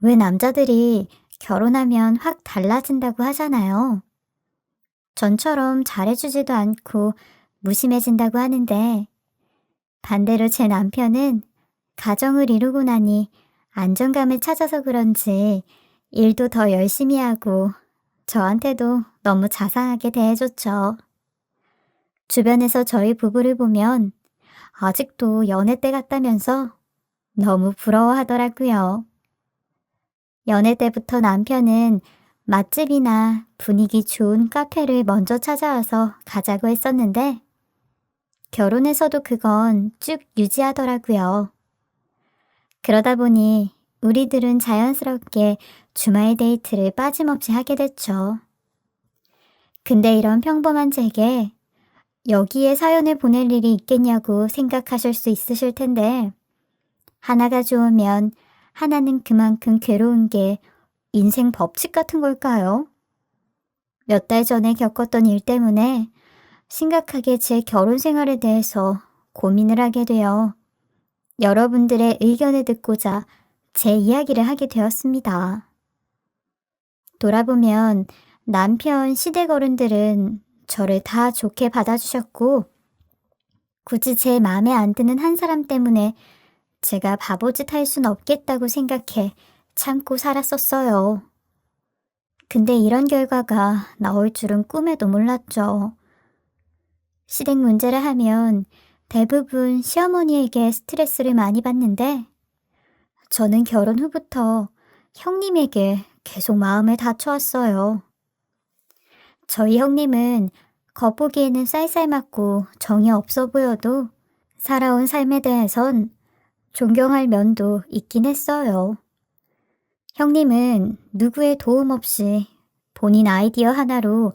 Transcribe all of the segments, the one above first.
왜 남자들이 결혼하면 확 달라진다고 하잖아요. 전처럼 잘해주지도 않고 무심해진다고 하는데 반대로 제 남편은 가정을 이루고 나니 안정감을 찾아서 그런지 일도 더 열심히 하고 저한테도 너무 자상하게 대해줬죠. 주변에서 저희 부부를 보면 아직도 연애 때 같다면서 너무 부러워하더라고요. 연애 때부터 남편은 맛집이나 분위기 좋은 카페를 먼저 찾아와서 가자고 했었는데 결혼해서도 그건 쭉 유지하더라고요. 그러다 보니 우리들은 자연스럽게 주말 데이트를 빠짐없이 하게 됐죠. 근데 이런 평범한 제게 여기에 사연을 보낼 일이 있겠냐고 생각하실 수 있으실 텐데 하나가 좋으면 하나는 그만큼 괴로운 게 인생 법칙 같은 걸까요? 몇 달 전에 겪었던 일 때문에 심각하게 제 결혼 생활에 대해서 고민을 하게 되어 여러분들의 의견을 듣고자 제 이야기를 하게 되었습니다. 돌아보면 남편 시댁 어른들은 저를 다 좋게 받아주셨고 굳이 제 마음에 안 드는 한 사람 때문에 제가 바보짓 할 순 없겠다고 생각해 참고 살았었어요. 근데 이런 결과가 나올 줄은 꿈에도 몰랐죠. 시댁 문제를 하면 대부분 시어머니에게 스트레스를 많이 받는데 저는 결혼 후부터 형님에게 계속 마음을 다쳐왔어요. 저희 형님은 겉보기에는 쌀쌀맞고 정이 없어 보여도 살아온 삶에 대해선 존경할 면도 있긴 했어요. 형님은 누구의 도움 없이 본인 아이디어 하나로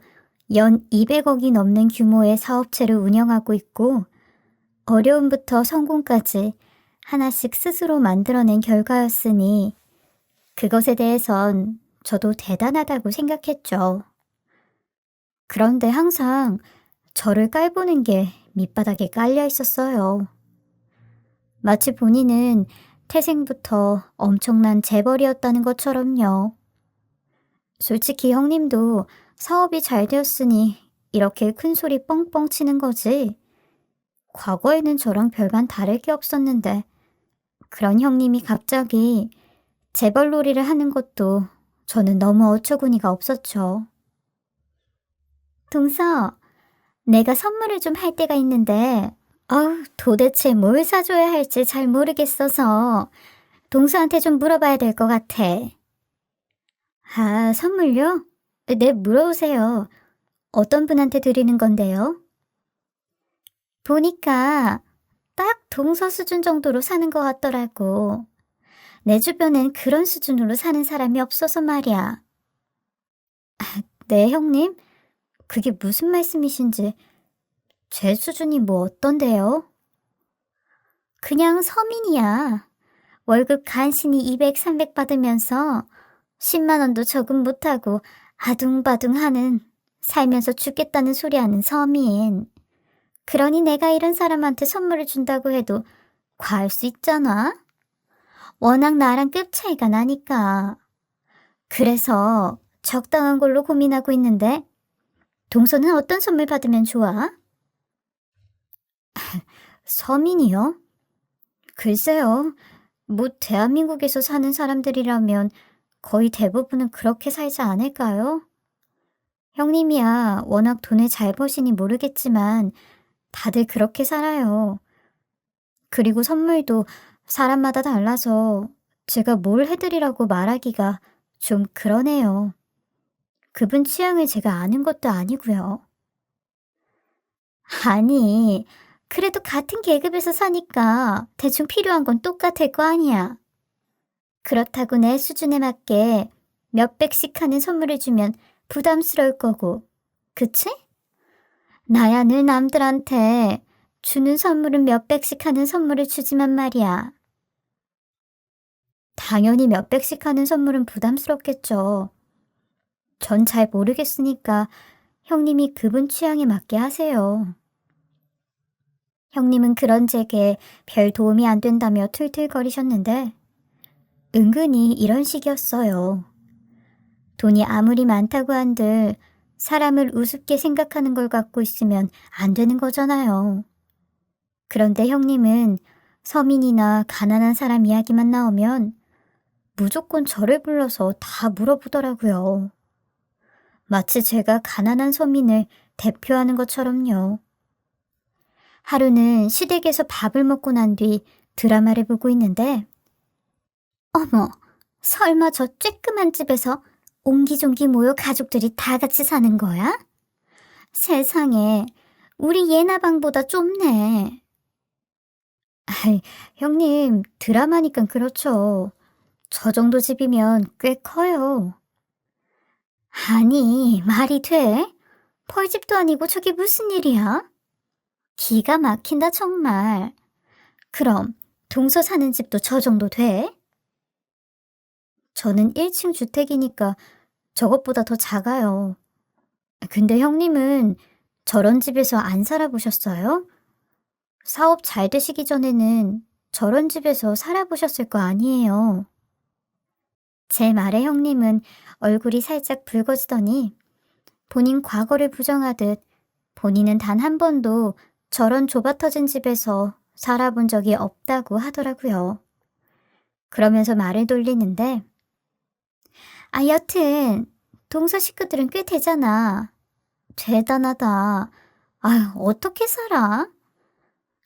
연 200억이 넘는 규모의 사업체를 운영하고 있고 어려움부터 성공까지 하나씩 스스로 만들어낸 결과였으니 그것에 대해선 저도 대단하다고 생각했죠. 그런데 항상 저를 깔보는 게 밑바닥에 깔려 있었어요. 마치 본인은 태생부터 엄청난 재벌이었다는 것처럼요. 솔직히 형님도 사업이 잘 되었으니 이렇게 큰 소리 뻥뻥 치는 거지. 과거에는 저랑 별반 다를 게 없었는데 그런 형님이 갑자기 재벌놀이를 하는 것도 저는 너무 어처구니가 없었죠. 동서, 내가 선물을 좀 할 때가 있는데 도대체 뭘 사줘야 할지 잘 모르겠어서 동서한테 좀 물어봐야 될 것 같아. 아, 선물요? 네, 물어보세요. 어떤 분한테 드리는 건데요? 보니까 딱 동서 수준 정도로 사는 것 같더라고. 내 주변엔 그런 수준으로 사는 사람이 없어서 말이야. 네, 형님? 그게 무슨 말씀이신지. 제 수준이 뭐 어떤데요? 그냥 서민이야. 월급 간신히 200, 300 받으면서 10만 원도 적응 못하고 아둥바둥 하는 살면서 죽겠다는 소리 하는 서민. 그러니 내가 이런 사람한테 선물을 준다고 해도 과할 수 있잖아? 워낙 나랑 급 차이가 나니까. 그래서 적당한 걸로 고민하고 있는데 동서는 어떤 선물 받으면 좋아? 서민이요? 글쎄요. 뭐 대한민국에서 사는 사람들이라면 거의 대부분은 그렇게 살지 않을까요? 형님이야 워낙 돈을 잘 버시니 모르겠지만 다들 그렇게 살아요. 그리고 선물도 사람마다 달라서 제가 뭘 해드리라고 말하기가 좀 그러네요. 그분 취향을 제가 아는 것도 아니고요. 아니, 그래도 같은 계급에서 사니까 대충 필요한 건 똑같을 거 아니야. 그렇다고 내 수준에 맞게 몇백씩 하는 선물을 주면 부담스러울 거고, 그치? 나야 늘 남들한테 주는 선물은 몇백씩 하는 선물을 주지만 말이야. 당연히 몇백씩 하는 선물은 부담스럽겠죠. 전 잘 모르겠으니까 형님이 그분 취향에 맞게 하세요. 형님은 그런 제게 별 도움이 안 된다며 툴툴거리셨는데 은근히 이런 식이었어요. 돈이 아무리 많다고 한들 사람을 우습게 생각하는 걸 갖고 있으면 안 되는 거잖아요. 그런데 형님은 서민이나 가난한 사람 이야기만 나오면 무조건 저를 불러서 다 물어보더라고요. 마치 제가 가난한 서민을 대표하는 것처럼요. 하루는 시댁에서 밥을 먹고 난 뒤 드라마를 보고 있는데, 어머, 설마 저 쬐끄만 집에서 옹기종기 모여 가족들이 다 같이 사는 거야? 세상에, 우리 예나 방보다 좁네. 아이, 형님, 드라마니까 그렇죠. 저 정도 집이면 꽤 커요. 아니, 말이 돼? 펄집도 아니고 저게 무슨 일이야? 기가 막힌다 정말. 그럼 동서 사는 집도 저 정도 돼? 저는 1층 주택이니까 저것보다 더 작아요. 근데 형님은 저런 집에서 안 살아보셨어요? 사업 잘 되시기 전에는 저런 집에서 살아보셨을 거 아니에요. 제 말에 형님은 얼굴이 살짝 붉어지더니 본인 과거를 부정하듯 본인은 단 한 번도 저런 좁아터진 집에서 살아본 적이 없다고 하더라고요. 그러면서 말을 돌리는데, 여튼 동서 식구들은 꽤 되잖아. 대단하다. 아유, 어떻게 살아?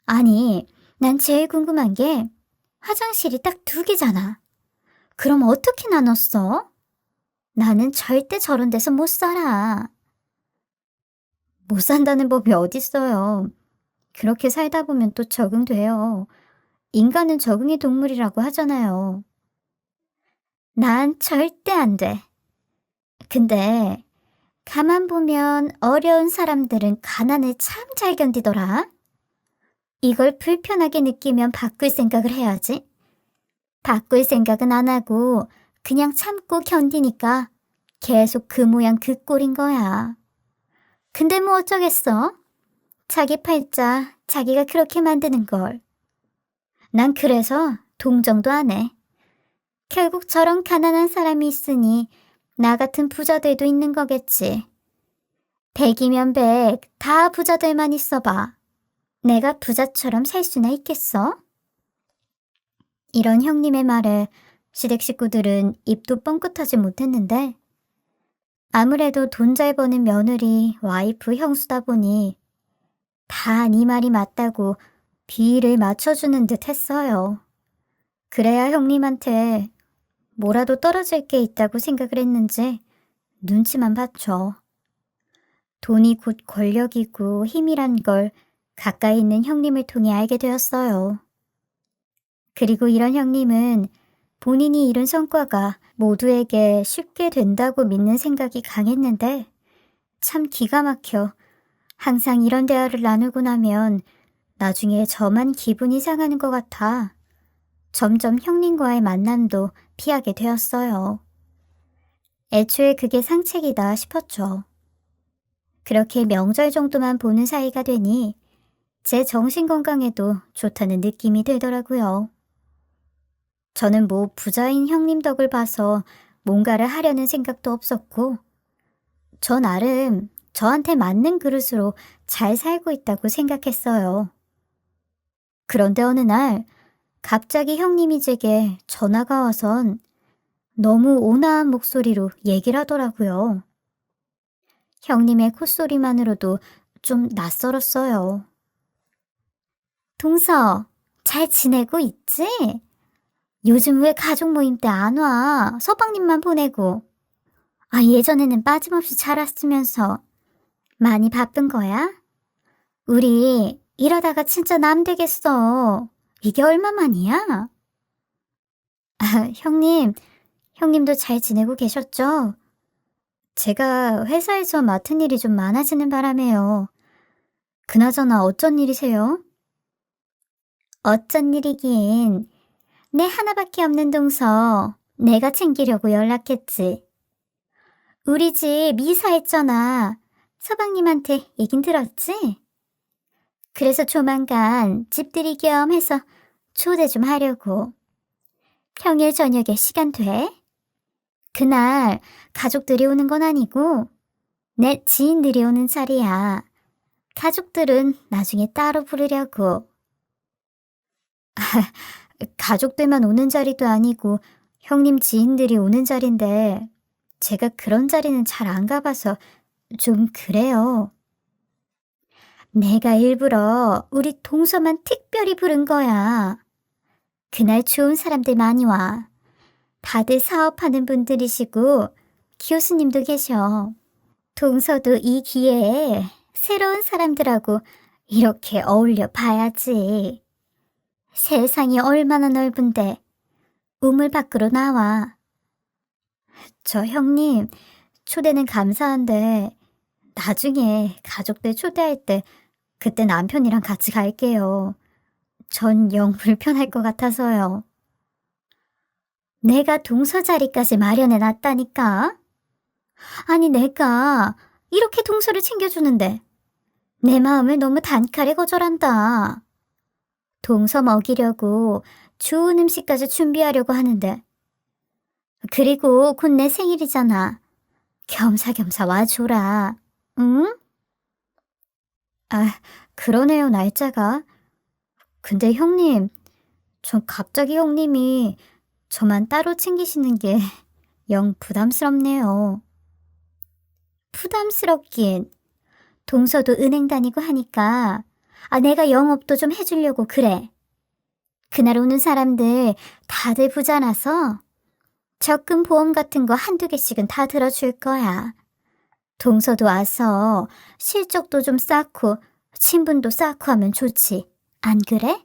아니, 난 제일 궁금한 게 화장실이 딱 2개잖아. 그럼 어떻게 나눴어? 나는 절대 저런 데서 못 살아. 못 산다는 법이 어딨어요. 그렇게 살다 보면 또 적응돼요. 인간은 적응의 동물이라고 하잖아요. 난 절대 안 돼. 근데 가만 보면 어려운 사람들은 가난을 참 잘 견디더라. 이걸 불편하게 느끼면 바꿀 생각을 해야지. 바꿀 생각은 안 하고 그냥 참고 견디니까 계속 그 모양 그 꼴인 거야. 근데 뭐 어쩌겠어? 자기 팔자 자기가 그렇게 만드는 걸. 난 그래서 동정도 안 해. 결국 저런 가난한 사람이 있으니 나 같은 부자들도 있는 거겠지. 100이면 100, 다 부자들만 있어봐. 내가 부자처럼 살 수나 있겠어? 이런 형님의 말에 시댁 식구들은 입도 뻥끗하지 못했는데 아무래도 돈 잘 버는 며느리, 와이프, 형수다 보니 다 네 말이 맞다고 비위를 맞춰주는 듯 했어요. 그래야 형님한테 뭐라도 떨어질 게 있다고 생각을 했는지 눈치만 봤죠. 돈이 곧 권력이고 힘이란 걸 가까이 있는 형님을 통해 알게 되었어요. 그리고 이런 형님은 본인이 이룬 성과가 모두에게 쉽게 된다고 믿는 생각이 강했는데 참 기가 막혀 항상 이런 대화를 나누고 나면 나중에 저만 기분이 상하는 것 같아 점점 형님과의 만남도 피하게 되었어요. 애초에 그게 상책이다 싶었죠. 그렇게 명절 정도만 보는 사이가 되니 제 정신건강에도 좋다는 느낌이 들더라고요. 저는 뭐 부자인 형님 덕을 봐서 뭔가를 하려는 생각도 없었고 저 나름 저한테 맞는 그릇으로 잘 살고 있다고 생각했어요. 그런데 어느 날 갑자기 형님이 제게 전화가 와선 너무 온화한 목소리로 얘기를 하더라고요. 형님의 콧소리만으로도 좀 낯설었어요. 동서, 잘 지내고 있지? 요즘 왜 가족 모임 때 안 와? 서방님만 보내고. 예전에는 빠짐없이 잘 왔으면서 많이 바쁜 거야? 우리 이러다가 진짜 남 되겠어. 이게 얼마만이야? 형님도 잘 지내고 계셨죠? 제가 회사에서 맡은 일이 좀 많아지는 바람에요. 그나저나 어쩐 일이세요? 어쩐 일이긴. 내 하나밖에 없는 동서 내가 챙기려고 연락했지. 우리 집 이사했잖아. 서방님한테 얘긴 들었지? 그래서 조만간 집들이 겸 해서 초대 좀 하려고. 평일 저녁에 시간 돼? 그날 가족들이 오는 건 아니고 내 지인들이 오는 자리야. 가족들은 나중에 따로 부르려고. 가족들만 오는 자리도 아니고 형님 지인들이 오는 자리인데 제가 그런 자리는 잘 안 가봐서 좀 그래요. 내가 일부러 우리 동서만 특별히 부른 거야. 그날 좋은 사람들 많이 와. 다들 사업하는 분들이시고 교수님도 계셔. 동서도 이 기회에 새로운 사람들하고 이렇게 어울려 봐야지. 세상이 얼마나 넓은데 우물 밖으로 나와. 저 형님, 초대는 감사한데 나중에 가족들 초대할 때 그때 남편이랑 같이 갈게요. 전 영 불편할 것 같아서요. 내가 동서 자리까지 마련해 놨다니까. 아니 내가 이렇게 동서를 챙겨주는데 내 마음을 너무 단칼에 거절한다. 동서 먹이려고 좋은 음식까지 준비하려고 하는데 그리고 곧 내 생일이잖아. 겸사겸사 와줘라. 응? 아, 그러네요 날짜가. 근데 형님, 전 갑자기 형님이 저만 따로 챙기시는 게 영 부담스럽네요. 부담스럽긴. 동서도 은행 다니고 하니까 내가 영업도 좀 해주려고 그래. 그날 오는 사람들 다들 부자라서 적금 보험 같은 거 한두 개씩은 다 들어줄 거야. 동서도 와서 실적도 좀 쌓고 친분도 쌓고 하면 좋지. 안 그래?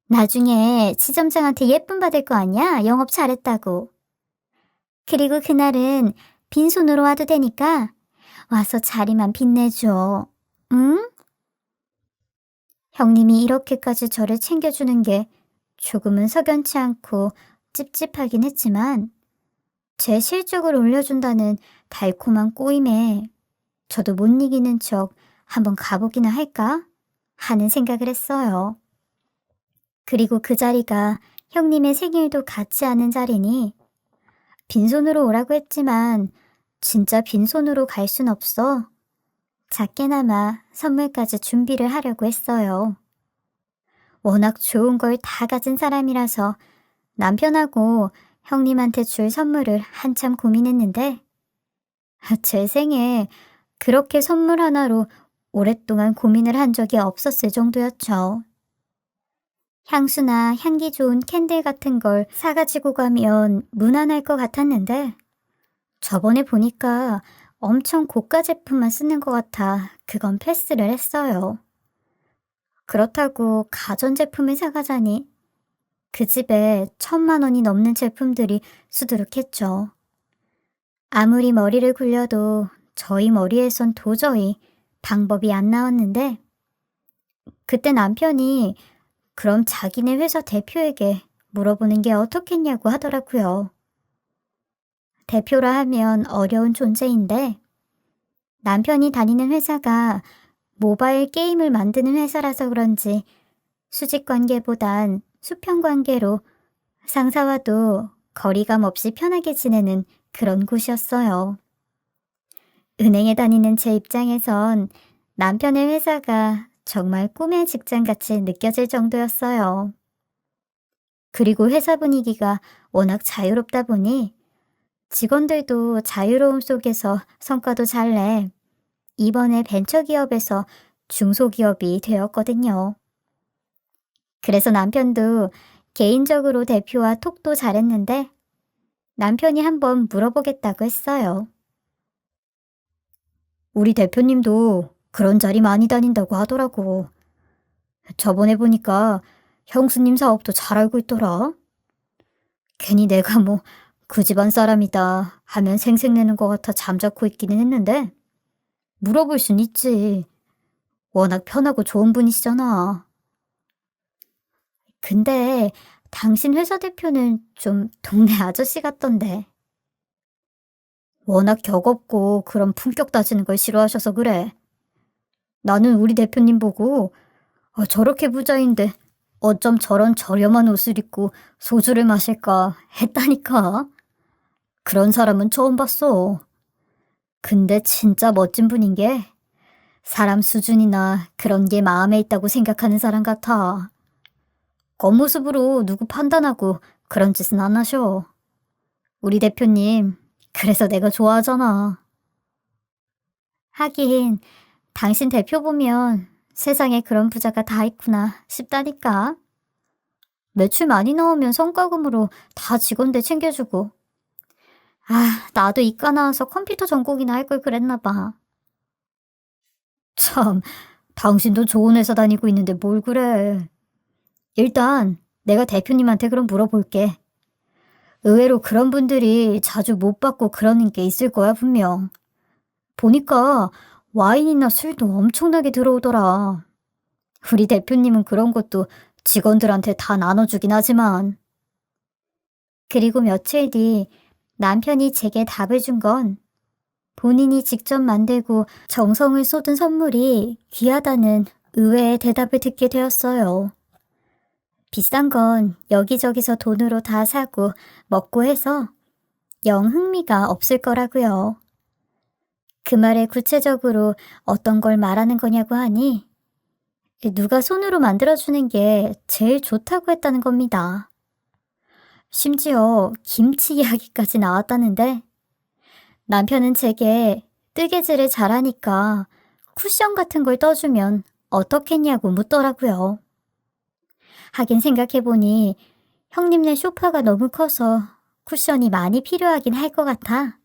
나중에 지점장한테 예쁨 받을 거 아니야? 영업 잘했다고. 그리고 그날은 빈손으로 와도 되니까 와서 자리만 빛내줘. 응? 형님이 이렇게까지 저를 챙겨주는 게 조금은 석연치 않고 찝찝하긴 했지만 제 실적을 올려준다는 달콤한 꼬임에 저도 못 이기는 척 한번 가보기나 할까 하는 생각을 했어요. 그리고 그 자리가 형님의 생일도 같이 하는 자리니 빈손으로 오라고 했지만 진짜 빈손으로 갈 순 없어 작게나마 선물까지 준비를 하려고 했어요. 워낙 좋은 걸 다 가진 사람이라서 남편하고 형님한테 줄 선물을 한참 고민했는데 제 생에 그렇게 선물 하나로 오랫동안 고민을 한 적이 없었을 정도였죠. 향수나 향기 좋은 캔들 같은 걸 사가지고 가면 무난할 것 같았는데 저번에 보니까 엄청 고가 제품만 쓰는 것 같아 그건 패스를 했어요. 그렇다고 가전제품을 사가자니 그 집에 1,000만 원이 넘는 제품들이 수두룩했죠. 아무리 머리를 굴려도 저희 머리에선 도저히 방법이 안 나왔는데 그때 남편이 그럼 자기네 회사 대표에게 물어보는 게 어떻겠냐고 하더라고요. 대표라 하면 어려운 존재인데 남편이 다니는 회사가 모바일 게임을 만드는 회사라서 그런지 수직 관계보단 수평 관계로 상사와도 거리감 없이 편하게 지내는 그런 곳이었어요. 은행에 다니는 제 입장에선 남편의 회사가 정말 꿈의 직장같이 느껴질 정도였어요. 그리고 회사 분위기가 워낙 자유롭다 보니 직원들도 자유로움 속에서 성과도 잘 내 이번에 벤처기업에서 중소기업이 되었거든요. 그래서 남편도 개인적으로 대표와 톡도 잘했는데 남편이 한번 물어보겠다고 했어요. 우리 대표님도 그런 자리 많이 다닌다고 하더라고. 저번에 보니까 형수님 사업도 잘 알고 있더라. 괜히 내가 뭐 그 집안 사람이다 하면 생색내는 것 같아 잠자코 있기는 했는데 물어볼 순 있지. 워낙 편하고 좋은 분이시잖아. 근데 당신 회사 대표는 좀 동네 아저씨 같던데. 워낙 격 없고 그런 품격 따지는 걸 싫어하셔서 그래. 나는 우리 대표님 보고 저렇게 부자인데 어쩜 저런 저렴한 옷을 입고 소주를 마실까 했다니까. 그런 사람은 처음 봤어. 근데 진짜 멋진 분인 게 사람 수준이나 그런 게 마음에 있다고 생각하는 사람 같아. 겉모습으로 누구 판단하고 그런 짓은 안 하셔. 우리 대표님, 그래서 내가 좋아하잖아. 하긴, 당신 대표 보면 세상에 그런 부자가 다 있구나 싶다니까. 매출 많이 나오면 성과금으로 다 직원들 챙겨주고. 아, 나도 이과 나와서 컴퓨터 전공이나 할 걸 그랬나 봐. 참, 당신도 좋은 회사 다니고 있는데 뭘 그래. 일단 내가 대표님한테 그럼 물어볼게. 의외로 그런 분들이 자주 못 받고 그러는 게 있을 거야, 분명. 보니까 와인이나 술도 엄청나게 들어오더라. 우리 대표님은 그런 것도 직원들한테 다 나눠주긴 하지만. 그리고 며칠 뒤 남편이 제게 답을 준 건 본인이 직접 만들고 정성을 쏟은 선물이 귀하다는 의외의 대답을 듣게 되었어요. 비싼 건 여기저기서 돈으로 다 사고 먹고 해서 영 흥미가 없을 거라고요. 그 말에 구체적으로 어떤 걸 말하는 거냐고 하니 누가 손으로 만들어주는 게 제일 좋다고 했다는 겁니다. 심지어 김치 이야기까지 나왔다는데 남편은 제게 뜨개질을 잘하니까 쿠션 같은 걸 떠주면 어떻겠냐고 묻더라고요. 하긴 생각해보니 형님네 소파가 너무 커서 쿠션이 많이 필요하긴 할 것 같아.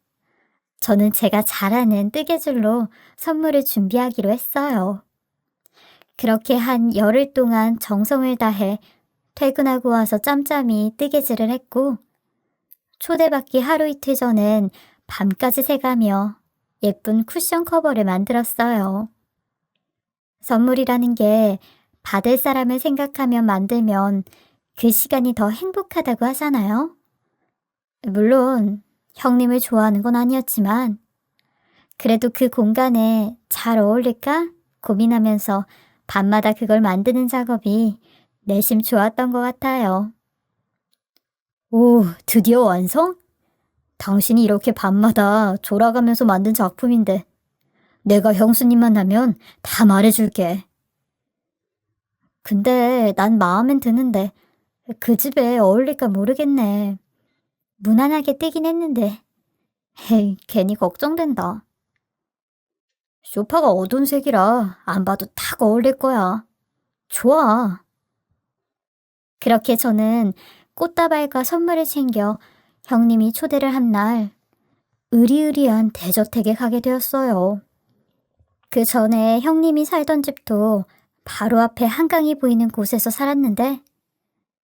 저는 제가 잘하는 뜨개질로 선물을 준비하기로 했어요. 그렇게 한 열흘 동안 정성을 다해 퇴근하고 와서 짬짬이 뜨개질을 했고 초대받기 하루 이틀 전엔 밤까지 새가며 예쁜 쿠션 커버를 만들었어요. 선물이라는 게 받을 사람을 생각하며 만들면 그 시간이 더 행복하다고 하잖아요. 물론 형님을 좋아하는 건 아니었지만 그래도 그 공간에 잘 어울릴까 고민하면서 밤마다 그걸 만드는 작업이 내심 좋았던 것 같아요. 오, 드디어 완성? 당신이 이렇게 밤마다 졸아가면서 만든 작품인데 내가 형수님 만나면 다 말해줄게. 근데 난 마음엔 드는데 그 집에 어울릴까 모르겠네. 무난하게 뜨긴 했는데 에이, 괜히 걱정된다. 소파가 어두운 색이라 안 봐도 딱 어울릴 거야. 좋아. 그렇게 저는 꽃다발과 선물을 챙겨 형님이 초대를 한 날 으리으리한 대저택에 가게 되었어요. 그 전에 형님이 살던 집도 바로 앞에 한강이 보이는 곳에서 살았는데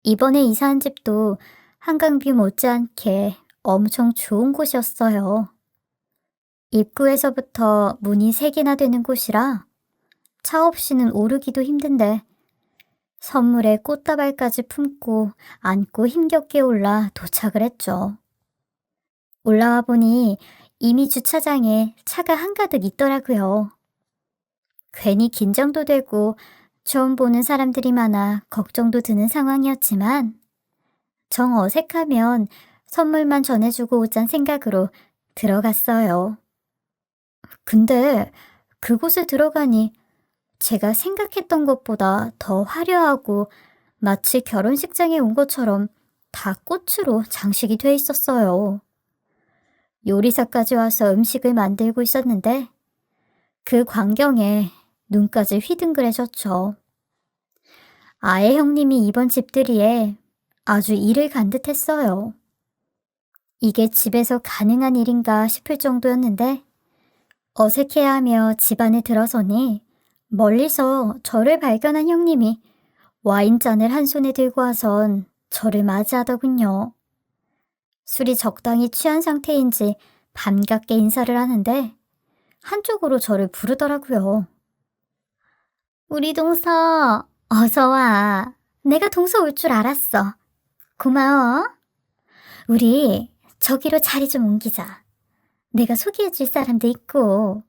이번에 이사한 집도 한강뷰 못지않게 엄청 좋은 곳이었어요. 입구에서부터 문이 3개나 되는 곳이라 차 없이는 오르기도 힘든데 선물에 꽃다발까지 품고 안고 힘겹게 올라 도착을 했죠. 올라와 보니 이미 주차장에 차가 한가득 있더라고요. 괜히 긴장도 되고 처음 보는 사람들이 많아 걱정도 드는 상황이었지만 정 어색하면 선물만 전해주고 오잔 생각으로 들어갔어요. 근데 그곳에 들어가니 제가 생각했던 것보다 더 화려하고 마치 결혼식장에 온 것처럼 다 꽃으로 장식이 돼 있었어요. 요리사까지 와서 음식을 만들고 있었는데 그 광경에 눈까지 휘둥그레졌죠. 아예 형님이 이번 집들이에 아주 일을 간 듯했어요. 이게 집에서 가능한 일인가 싶을 정도였는데 어색해하며 집 안에 들어서니 멀리서 저를 발견한 형님이 와인잔을 한 손에 들고 와선 저를 맞이하더군요. 술이 적당히 취한 상태인지 반갑게 인사를 하는데 한쪽으로 저를 부르더라고요. 우리 동서, 어서 와. 내가 동서 올 줄 알았어. 고마워. 우리 저기로 자리 좀 옮기자. 내가 소개해줄 사람도 있고.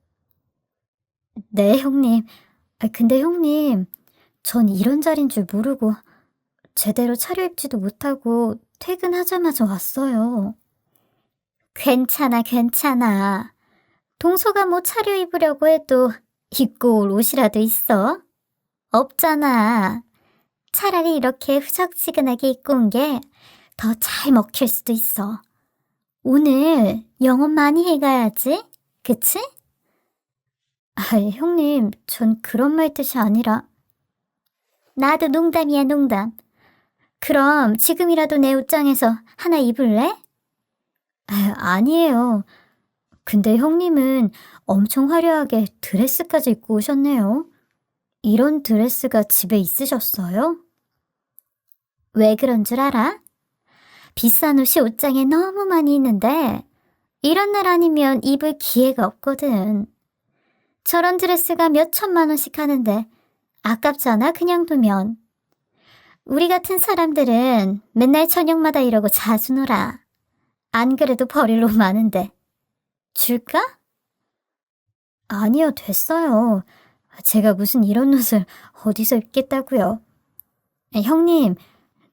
네, 형님. 근데 형님, 전 이런 자리인 줄 모르고 제대로 차려입지도 못하고 퇴근하자마자 왔어요. 괜찮아, 괜찮아. 동서가 뭐 차려입으려고 해도 입고 올 옷이라도 있어? 없잖아. 차라리 이렇게 후적지근하게 입고 온 게 더 잘 먹힐 수도 있어. 오늘 영업 많이 해가야지. 그치? 아, 형님, 전 그런 말 뜻이 아니라. 나도 농담이야, 농담. 그럼 지금이라도 내 옷장에서 하나 입을래? 아, 아니에요. 근데 형님은 엄청 화려하게 드레스까지 입고 오셨네요. 이런 드레스가 집에 있으셨어요? 왜 그런 줄 알아? 비싼 옷이 옷장에 너무 많이 있는데 이런 날 아니면 입을 기회가 없거든. 저런 드레스가 몇 천만 원씩 하는데 아깝잖아, 그냥 두면. 우리 같은 사람들은 맨날 저녁마다 이러고 자주 놀아. 안 그래도 버릴 옷 많은데. 줄까? 아니요, 됐어요. 제가 무슨 이런 옷을 어디서 입겠다고요. 형님,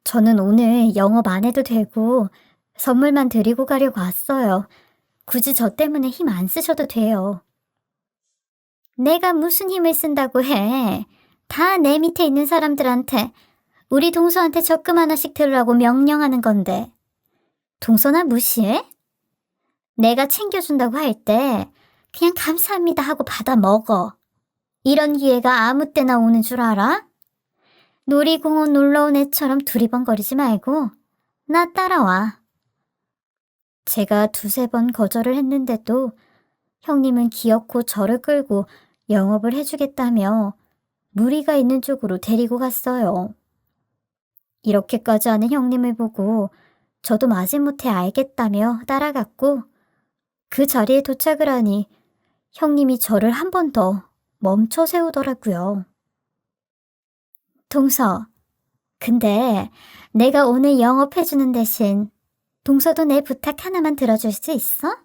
저는 오늘 영업 안 해도 되고 선물만 드리고 가려고 왔어요. 굳이 저 때문에 힘 안 쓰셔도 돼요. 내가 무슨 힘을 쓴다고 해. 다 내 밑에 있는 사람들한테 우리 동서한테 적금 하나씩 들으라고 명령하는 건데. 동서나 무시해? 내가 챙겨준다고 할 때 그냥 감사합니다 하고 받아 먹어. 이런 기회가 아무 때나 오는 줄 알아? 놀이공원 놀러온 애처럼 두리번거리지 말고 나 따라와. 제가 두세 번 거절을 했는데도 형님은 기어코 저를 끌고 영업을 해주겠다며 무리가 있는 쪽으로 데리고 갔어요. 이렇게까지 하는 형님을 보고 저도 마지못해 알겠다며 따라갔고 그 자리에 도착을 하니 형님이 저를 한 번 더 멈춰 세우더라고요. 동서, 근데 내가 오늘 영업해주는 대신 동서도 내 부탁 하나만 들어줄 수 있어?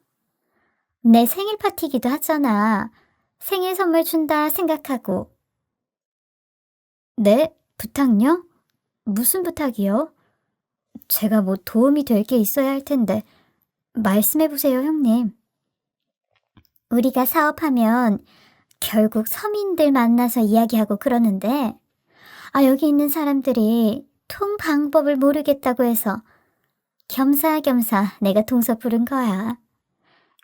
내 생일 파티기도 하잖아. 생일 선물 준다 생각하고. 네? 부탁요? 무슨 부탁이요? 제가 뭐 도움이 될 게 있어야 할 텐데 말씀해보세요, 형님. 우리가 사업하면 결국 서민들 만나서 이야기하고 그러는데 여기 있는 사람들이 통 방법을 모르겠다고 해서 겸사겸사 내가 동서 부른 거야.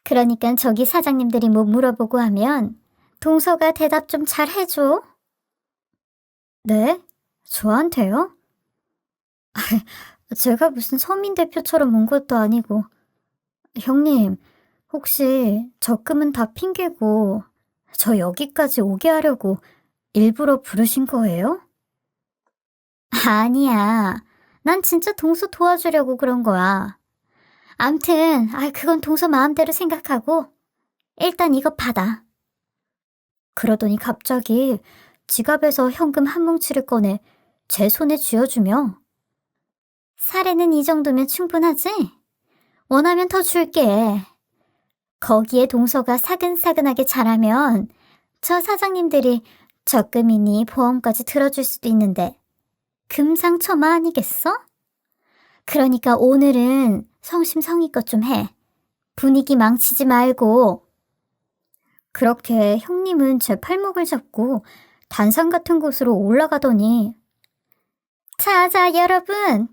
그러니까 저기 사장님들이 뭐 물어보고 하면 동서가 대답 좀 잘 해줘. 네? 저한테요? 제가 무슨 서민 대표처럼 온 것도 아니고. 형님, 혹시 적금은 다 핑계고 저 여기까지 오게 하려고 일부러 부르신 거예요? 아니야. 난 진짜 동서 도와주려고 그런 거야. 암튼, 그건 동서 마음대로 생각하고 일단 이거 받아. 그러더니 갑자기 지갑에서 현금 한 뭉치를 꺼내 제 손에 쥐어주며 사례는 이 정도면 충분하지? 원하면 더 줄게. 거기에 동서가 사근사근하게 잘하면 저 사장님들이 적금이니 보험까지 들어줄 수도 있는데 금상첨화 아니겠어? 그러니까 오늘은 성심성의껏 좀 해. 분위기 망치지 말고. 그렇게 형님은 제 팔목을 잡고 단상 같은 곳으로 올라가더니 자, 여러분.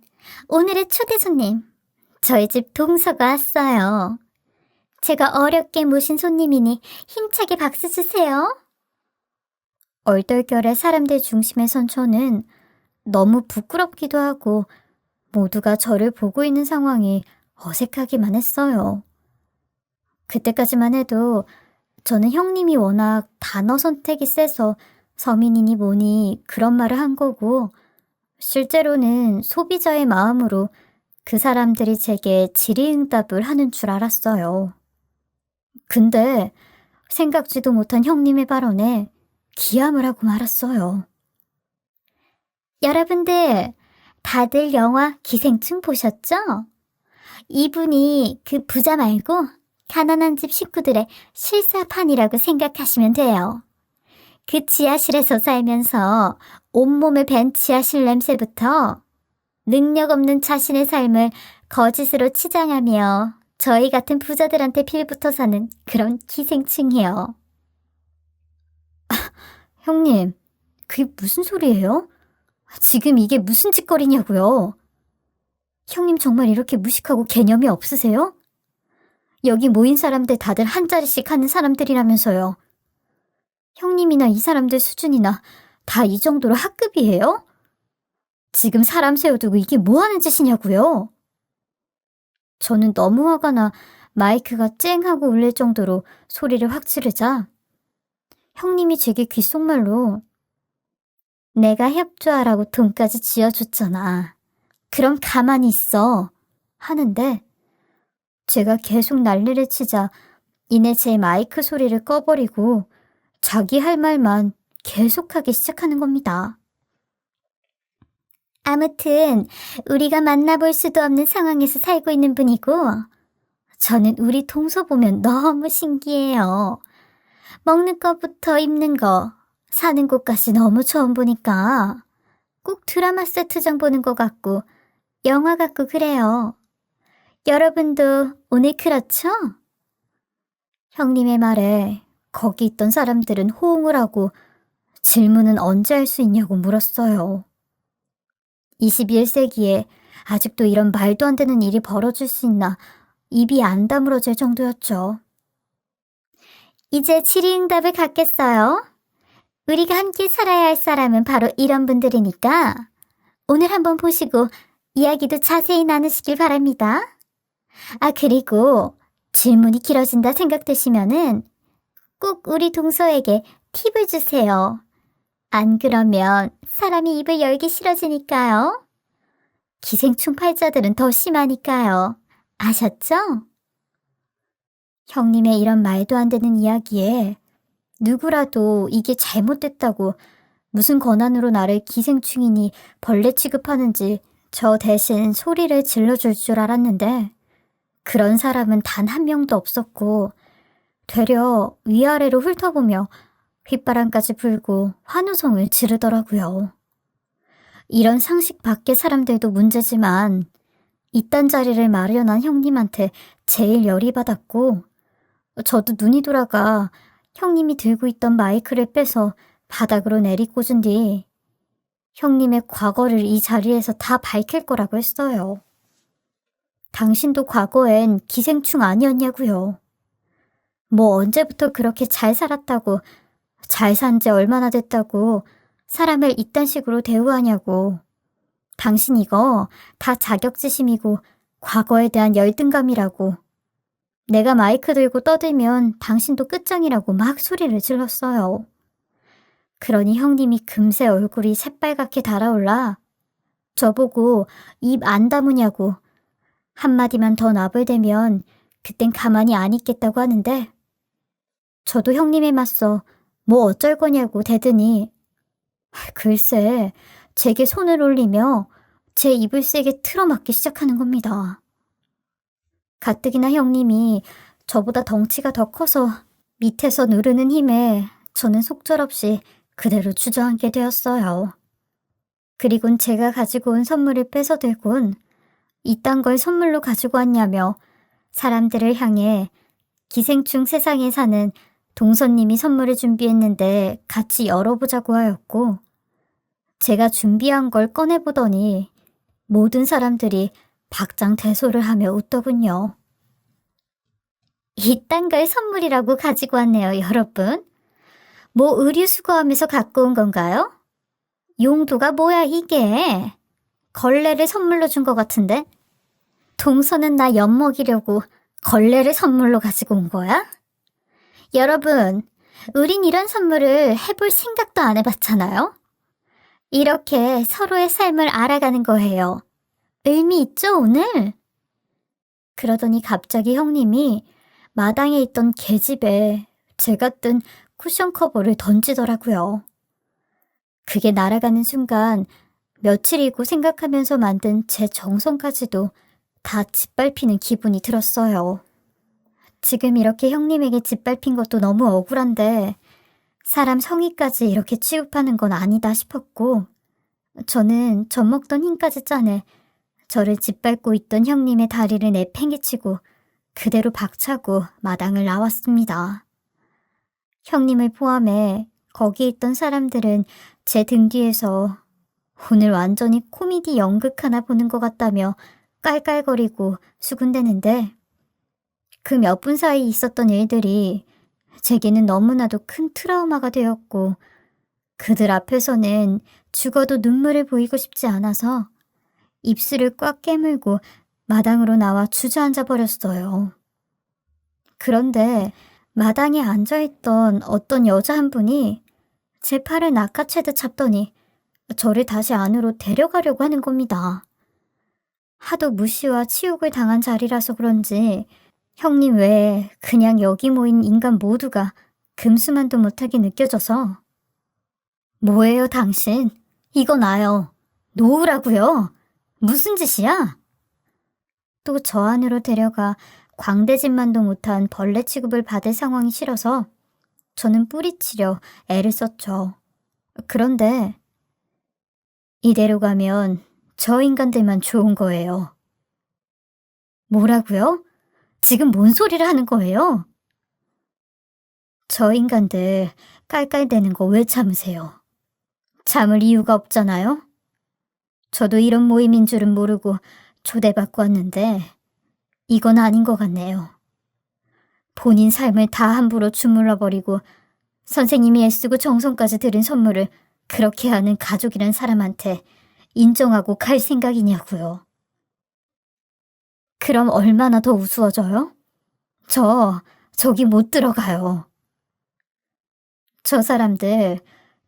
오늘의 초대 손님. 저희 집 동서가 왔어요. 제가 어렵게 모신 손님이니 힘차게 박수 주세요. 얼떨결에 사람들 중심에 선 저는 너무 부끄럽기도 하고 모두가 저를 보고 있는 상황이 어색하기만 했어요. 그때까지만 해도 저는 형님이 워낙 단어 선택이 세서 서민이니 뭐니 그런 말을 한 거고 실제로는 소비자의 마음으로 그 사람들이 제게 질의응답을 하는 줄 알았어요. 근데 생각지도 못한 형님의 발언에 기함을 하고 말았어요. 여러분들 다들 영화 기생충 보셨죠? 이분이 그 부자 말고 가난한 집 식구들의 실사판이라고 생각하시면 돼요. 그 지하실에서 살면서 온몸에 벤치하실 냄새부터 능력 없는 자신의 삶을 거짓으로 치장하며 저희 같은 부자들한테 빌붙어 사는 그런 기생충이요. 형님, 그게 무슨 소리예요? 지금 이게 무슨 짓거리냐고요? 형님 정말 이렇게 무식하고 개념이 없으세요? 여기 모인 사람들 다들 한 자리씩 하는 사람들이라면서요. 형님이나 이 사람들 수준이나 다 이 정도로 학급이에요? 지금 사람 세워두고 이게 뭐 하는 짓이냐고요? 저는 너무 화가 나 마이크가 쨍하고 울릴 정도로 소리를 확 지르자 형님이 제게 귓속말로 내가 협조하라고 돈까지 쥐어줬잖아. 그럼 가만히 있어. 하는데 제가 계속 난리를 치자 이내 제 마이크 소리를 꺼버리고 자기 할 말만 계속하기 시작하는 겁니다. 아무튼 우리가 만나볼 수도 없는 상황에서 살고 있는 분이고 저는 우리 동서 보면 너무 신기해요. 먹는 것부터 입는 거, 사는 곳까지 너무 처음 보니까 꼭 드라마 세트장 보는 것 같고 영화 같고 그래요. 여러분도 오늘 그렇죠? 형님의 말에 거기 있던 사람들은 호응을 하고 질문은 언제 할 수 있냐고 물었어요. 21세기에 아직도 이런 말도 안 되는 일이 벌어질 수 있나 입이 안 다물어질 정도였죠. 이제 질의응답을 갖겠어요. 우리가 함께 살아야 할 사람은 바로 이런 분들이니까 오늘 한번 보시고 이야기도 자세히 나누시길 바랍니다. 그리고 질문이 길어진다 생각되시면은 꼭 우리 동서에게 팁을 주세요. 안 그러면 사람이 입을 열기 싫어지니까요. 기생충 팔자들은 더 심하니까요. 아셨죠? 형님의 이런 말도 안 되는 이야기에 누구라도 이게 잘못됐다고 무슨 권한으로 나를 기생충이니 벌레 취급하는지 저 대신 소리를 질러줄 줄 알았는데 그런 사람은 단 한 명도 없었고 되려 위아래로 훑어보며 휘바람까지 불고 환호성을 지르더라고요. 이런 상식 밖의 사람들도 문제지만 이딴 자리를 마련한 형님한테 제일 열이 받았고 저도 눈이 돌아가 형님이 들고 있던 마이크를 빼서 바닥으로 내리꽂은 뒤 형님의 과거를 이 자리에서 다 밝힐 거라고 했어요. 당신도 과거엔 기생충 아니었냐고요. 뭐 언제부터 그렇게 잘 살았다고 잘 산 지 얼마나 됐다고 사람을 이딴 식으로 대우하냐고. 당신 이거 다 자격지심이고 과거에 대한 열등감이라고. 내가 마이크 들고 떠들면 당신도 끝장이라고 막 소리를 질렀어요. 그러니 형님이 금세 얼굴이 새빨갛게 달아올라 저보고 입 안 다무냐고 한마디만 더 나불대면 그땐 가만히 안 있겠다고 하는데 저도 형님에 맞서 뭐 어쩔 거냐고 대더니 글쎄 제게 손을 올리며 제 입을 세게 틀어막기 시작하는 겁니다. 가뜩이나 형님이 저보다 덩치가 더 커서 밑에서 누르는 힘에 저는 속절없이 그대로 주저앉게 되었어요. 그리곤 제가 가지고 온 선물을 뺏어들곤 이딴 걸 선물로 가지고 왔냐며 사람들을 향해 기생충 세상에 사는 동서님이 선물을 준비했는데 같이 열어보자고 하였고 제가 준비한 걸 꺼내보더니 모든 사람들이 박장대소를 하며 웃더군요. 이딴 걸 선물이라고 가지고 왔네요, 여러분. 뭐 의류 수거하면서 갖고 온 건가요? 용도가 뭐야 이게? 걸레를 선물로 준 것 같은데? 동서는 나 엿먹이려고 걸레를 선물로 가지고 온 거야? 여러분, 우린 이런 선물을 해볼 생각도 안 해봤잖아요? 이렇게 서로의 삶을 알아가는 거예요. 의미 있죠, 오늘? 그러더니 갑자기 형님이 마당에 있던 계집에 제가 뜬 쿠션 커버를 던지더라고요. 그게 날아가는 순간 며칠이고 생각하면서 만든 제 정성까지도 다 짓밟히는 기분이 들었어요. 지금 이렇게 형님에게 짓밟힌 것도 너무 억울한데 사람 성의까지 이렇게 취급하는 건 아니다 싶었고 저는 젖먹던 힘까지 짜내 저를 짓밟고 있던 형님의 다리를 내팽개치고 그대로 박차고 마당을 나왔습니다. 형님을 포함해 거기 있던 사람들은 제 등 뒤에서 오늘 완전히 코미디 연극 하나 보는 것 같다며 깔깔거리고 수군대는데, 그 몇 분 사이 있었던 일들이 제게는 너무나도 큰 트라우마가 되었고, 그들 앞에서는 죽어도 눈물을 보이고 싶지 않아서 입술을 꽉 깨물고 마당으로 나와 주저앉아 버렸어요. 그런데 마당에 앉아있던 어떤 여자 한 분이 제 팔을 낚아채듯 잡더니 저를 다시 안으로 데려가려고 하는 겁니다. 하도 무시와 치욕을 당한 자리라서 그런지 형님 외에 그냥 여기 모인 인간 모두가 금수만도 못하게 느껴져서, 뭐예요 당신? 이거 나요. 놓으라고요. 무슨 짓이야? 또 저 안으로 데려가 광대짓만도 못한 벌레 취급을 받을 상황이 싫어서 저는 뿌리치려 애를 썼죠. 그런데 이대로 가면 저 인간들만 좋은 거예요. 뭐라고요? 지금 뭔 소리를 하는 거예요? 저 인간들 깔깔대는 거 왜 참으세요? 참을 이유가 없잖아요? 저도 이런 모임인 줄은 모르고 초대받고 왔는데 이건 아닌 것 같네요. 본인 삶을 다 함부로 주물러버리고 선생님이 애쓰고 정성까지 들인 선물을 그렇게 하는 가족이란 사람한테 인정하고 갈 생각이냐고요. 그럼 얼마나 더 우스워져요? 저기 못 들어가요. 저 사람들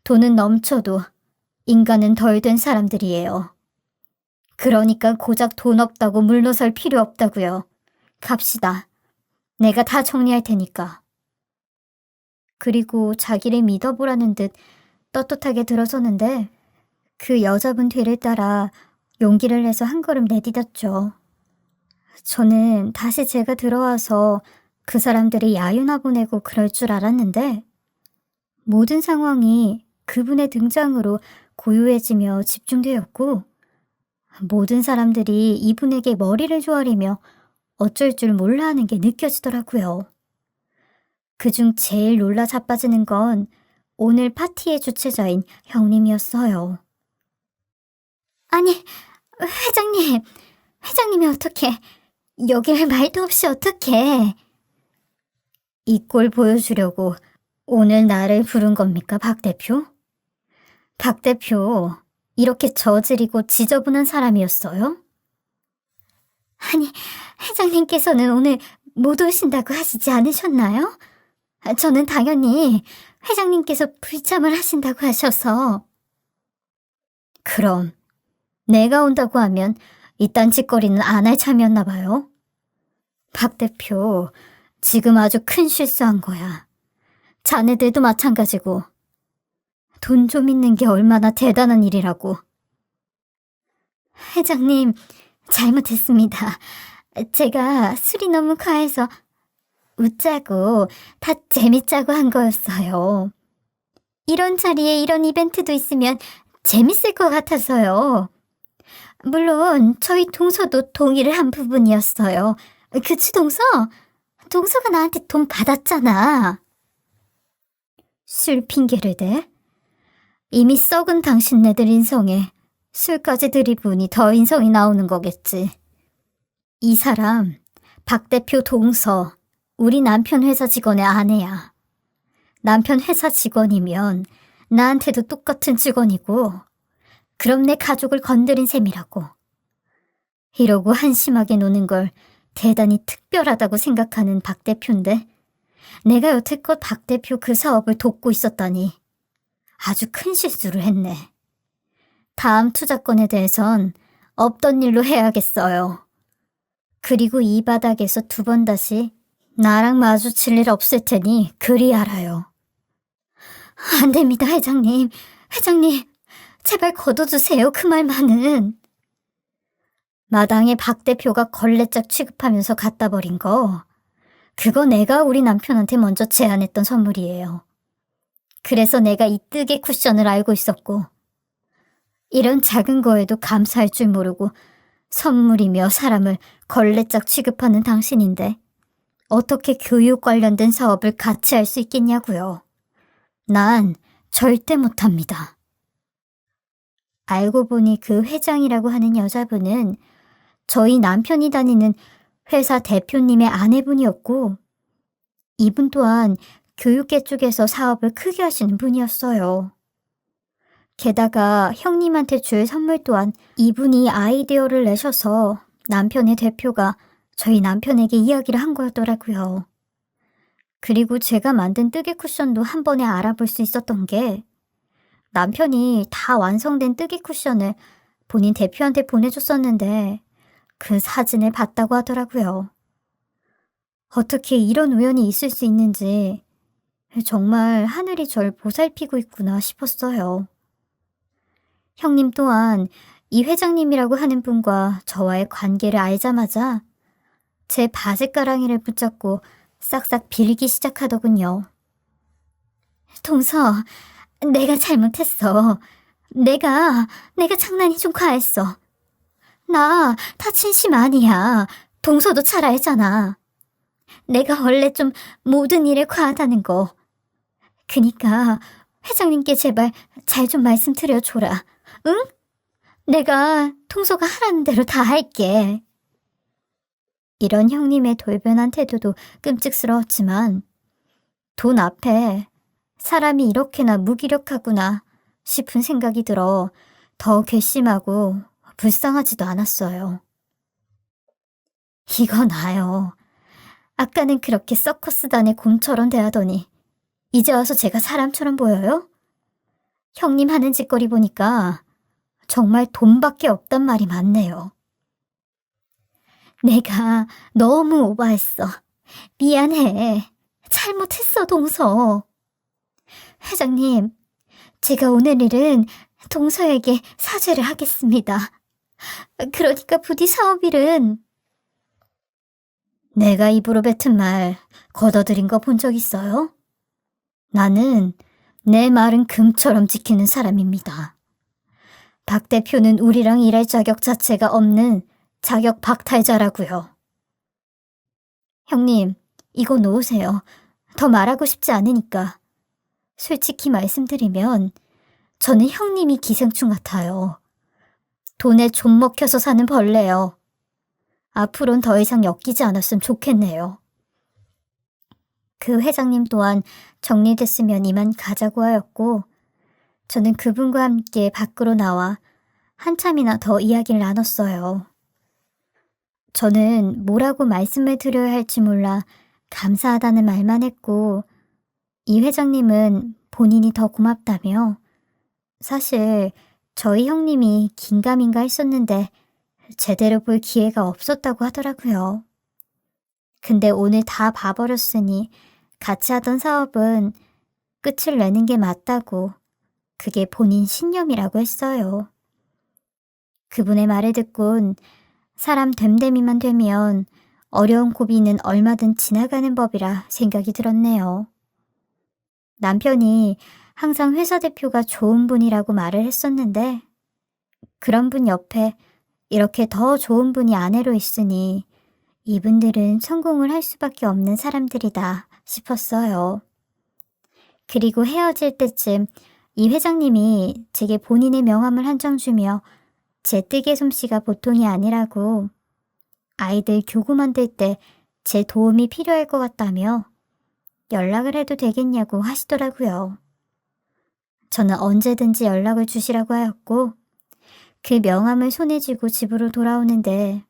돈은 넘쳐도 인간은 덜 된 사람들이에요. 그러니까 고작 돈 없다고 물러설 필요 없다고요. 갑시다. 내가 다 정리할 테니까. 그리고 자기를 믿어보라는 듯 떳떳하게 들어서는데, 그 여자분 뒤를 따라 용기를 내서 한 걸음 내디뎠죠. 저는 다시 제가 들어와서 그 사람들이 야유나 보내고 그럴 줄 알았는데, 모든 상황이 그분의 등장으로 고요해지며 집중되었고, 모든 사람들이 이분에게 머리를 조아리며 어쩔 줄 몰라 하는 게 느껴지더라고요. 그중 제일 놀라 자빠지는 건 오늘 파티의 주최자인 형님이었어요. 아니, 회장님이 어떻게, 여길 말도 없이 어떻게. 이 꼴 보여주려고 오늘 나를 부른 겁니까, 박 대표? 박 대표, 이렇게 저질이고 지저분한 사람이었어요? 아니, 회장님께서는 오늘 못 오신다고 하시지 않으셨나요? 저는 당연히 회장님께서 불참을 하신다고 하셔서. 그럼 내가 온다고 하면 이딴 짓거리는 안 할 참이었나 봐요. 박 대표, 지금 아주 큰 실수한 거야. 자네들도 마찬가지고. 돈 좀 있는 게 얼마나 대단한 일이라고. 회장님, 잘못했습니다. 제가 술이 너무 과해서 웃자고, 다 재밌자고 한 거였어요. 이런 자리에 이런 이벤트도 있으면 재밌을 것 같아서요. 물론 저희 동서도 동의를 한 부분이었어요. 그치, 동서? 동서가 나한테 돈 받았잖아. 술 핑계를 대? 이미 썩은 당신네들 인성에 술까지 들이부으니 더 인성이 나오는 거겠지. 이 사람, 박 대표 동서, 우리 남편 회사 직원의 아내야. 남편 회사 직원이면 나한테도 똑같은 직원이고, 그럼 내 가족을 건드린 셈이라고. 이러고 한심하게 노는 걸 대단히 특별하다고 생각하는 박 대표인데, 내가 여태껏 박 대표 그 사업을 돕고 있었다니 아주 큰 실수를 했네. 다음 투자건에 대해선 없던 일로 해야겠어요. 그리고 이 바닥에서 두 번 다시 나랑 마주칠 일 없을 테니 그리 알아요. 안 됩니다, 회장님. 회장님, 제발 거둬주세요, 그 말만은. 마당에 박 대표가 걸레짝 취급하면서 갖다 버린 거, 그거 내가 우리 남편한테 먼저 제안했던 선물이에요. 그래서 내가 이 뜨개 쿠션을 알고 있었고, 이런 작은 거에도 감사할 줄 모르고 선물이며 사람을 걸레짝 취급하는 당신인데 어떻게 교육 관련된 사업을 같이 할 수 있겠냐고요. 난 절대 못합니다. 알고 보니 그 회장이라고 하는 여자분은 저희 남편이 다니는 회사 대표님의 아내분이었고, 이분 또한 교육계 쪽에서 사업을 크게 하시는 분이었어요. 게다가 형님한테 줄 선물 또한 이분이 아이디어를 내셔서 남편의 대표가 저희 남편에게 이야기를 한 거였더라고요. 그리고 제가 만든 뜨개 쿠션도 한 번에 알아볼 수 있었던 게 남편이 다 완성된 뜨개 쿠션을 본인 대표한테 보내줬었는데 그 사진을 봤다고 하더라고요. 어떻게 이런 우연이 있을 수 있는지 정말 하늘이 절 보살피고 있구나 싶었어요. 형님 또한 이 회장님이라고 하는 분과 저와의 관계를 알자마자 제 바지가랑이를 붙잡고 싹싹 빌기 시작하더군요. 동서, 내가 잘못했어. 내가 장난이 좀 과했어. 나 다친 심 아니야. 동서도 잘 알잖아. 내가 원래 좀 모든 일에 과하다는 거. 그니까 회장님께 제발 잘 좀 말씀드려줘라. 응? 내가 동서가 하라는 대로 다 할게. 이런 형님의 돌변한 태도도 끔찍스러웠지만 돈 앞에 사람이 이렇게나 무기력하구나 싶은 생각이 들어 더 괘씸하고 불쌍하지도 않았어요. 이거 나요. 아까는 그렇게 서커스단의 곰처럼 대하더니 이제 와서 제가 사람처럼 보여요? 형님 하는 짓거리 보니까 정말 돈밖에 없단 말이 맞네요. 내가 너무 오버했어. 미안해. 잘못했어, 동서. 회장님, 제가 오늘 일은 동서에게 사죄를 하겠습니다. 그러니까 부디 사업일은 내가 입으로 뱉은 말 걷어들인 거 본 적 있어요? 나는 내 말은 금처럼 지키는 사람입니다. 박 대표는 우리랑 일할 자격 자체가 없는 자격 박탈자라고요. 형님, 이거 놓으세요. 더 말하고 싶지 않으니까. 솔직히 말씀드리면 저는 형님이 기생충 같아요. 돈에 좀 먹혀서 사는 벌레요. 앞으로는 더 이상 엮이지 않았으면 좋겠네요. 그 회장님 또한 정리됐으면 이만 가자고 하였고 저는 그분과 함께 밖으로 나와 한참이나 더 이야기를 나눴어요. 저는 뭐라고 말씀을 드려야 할지 몰라 감사하다는 말만 했고 이 회장님은 본인이 더 고맙다며 사실 저희 형님이 긴가민가 했었는데 제대로 볼 기회가 없었다고 하더라고요. 근데 오늘 다 봐버렸으니 같이 하던 사업은 끝을 내는 게 맞다고 그게 본인 신념이라고 했어요. 그분의 말을 듣곤 사람 됨됨이만 되면 어려운 고비는 얼마든 지나가는 법이라 생각이 들었네요. 남편이 항상 회사 대표가 좋은 분이라고 말을 했었는데 그런 분 옆에 이렇게 더 좋은 분이 아내로 있으니 이분들은 성공을 할 수밖에 없는 사람들이다 싶었어요. 그리고 헤어질 때쯤 이 회장님이 제게 본인의 명함을 한 장 주며 제 뜨개 솜씨가 보통이 아니라고 아이들 교구 만들 때 제 도움이 필요할 것 같다며 연락을 해도 되겠냐고 하시더라고요. 저는 언제든지 연락을 주시라고 하였고 그 명함을 손에 쥐고 집으로 돌아오는데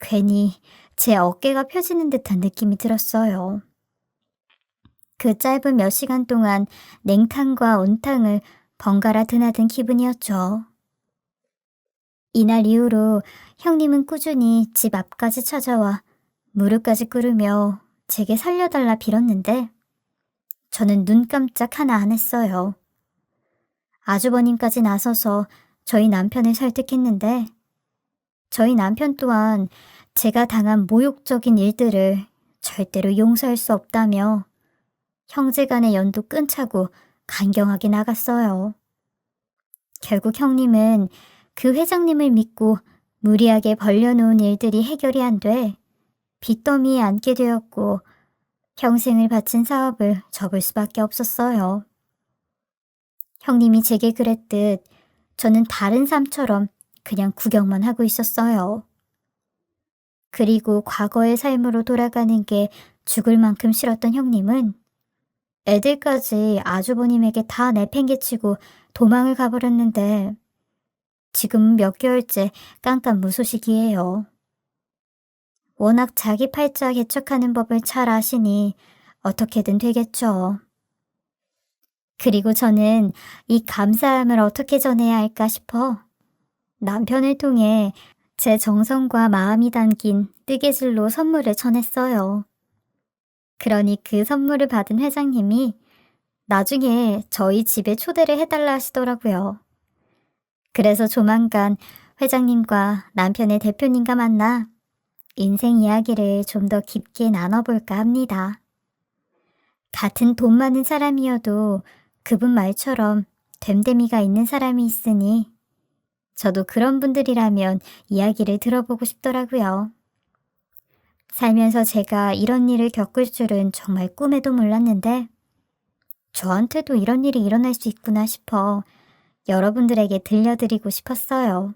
괜히 제 어깨가 펴지는 듯한 느낌이 들었어요. 그 짧은 몇 시간 동안 냉탕과 온탕을 번갈아 드나든 기분이었죠. 이날 이후로 형님은 꾸준히 집 앞까지 찾아와 무릎까지 꿇으며 제게 살려달라 빌었는데 저는 눈 깜짝 하나 안 했어요. 아주버님까지 나서서 저희 남편을 설득했는데 저희 남편 또한 제가 당한 모욕적인 일들을 절대로 용서할 수 없다며 형제간의 연도 끊자고 간경하게 나갔어요. 결국 형님은 그 회장님을 믿고 무리하게 벌려놓은 일들이 해결이 안 돼 빚더미에 앉게 되었고 평생을 바친 사업을 접을 수밖에 없었어요. 형님이 제게 그랬듯 저는 다른 삶처럼 그냥 구경만 하고 있었어요. 그리고 과거의 삶으로 돌아가는 게 죽을 만큼 싫었던 형님은 애들까지 아주버님에게 다 내팽개치고 도망을 가버렸는데 지금 몇 개월째 깜깜무소식이에요. 워낙 자기 팔자 개척하는 법을 잘 아시니 어떻게든 되겠죠. 그리고 저는 이 감사함을 어떻게 전해야 할까 싶어 남편을 통해 제 정성과 마음이 담긴 뜨개질로 선물을 전했어요. 그러니 그 선물을 받은 회장님이 나중에 저희 집에 초대를 해달라 하시더라고요. 그래서 조만간 회장님과 남편의 대표님과 만나 인생 이야기를 좀 더 깊게 나눠볼까 합니다. 같은 돈 많은 사람이어도 그분 말처럼 됨됨이가 있는 사람이 있으니 저도 그런 분들이라면 이야기를 들어보고 싶더라고요. 살면서 제가 이런 일을 겪을 줄은 정말 꿈에도 몰랐는데 저한테도 이런 일이 일어날 수 있구나 싶어 여러분들에게 들려드리고 싶었어요.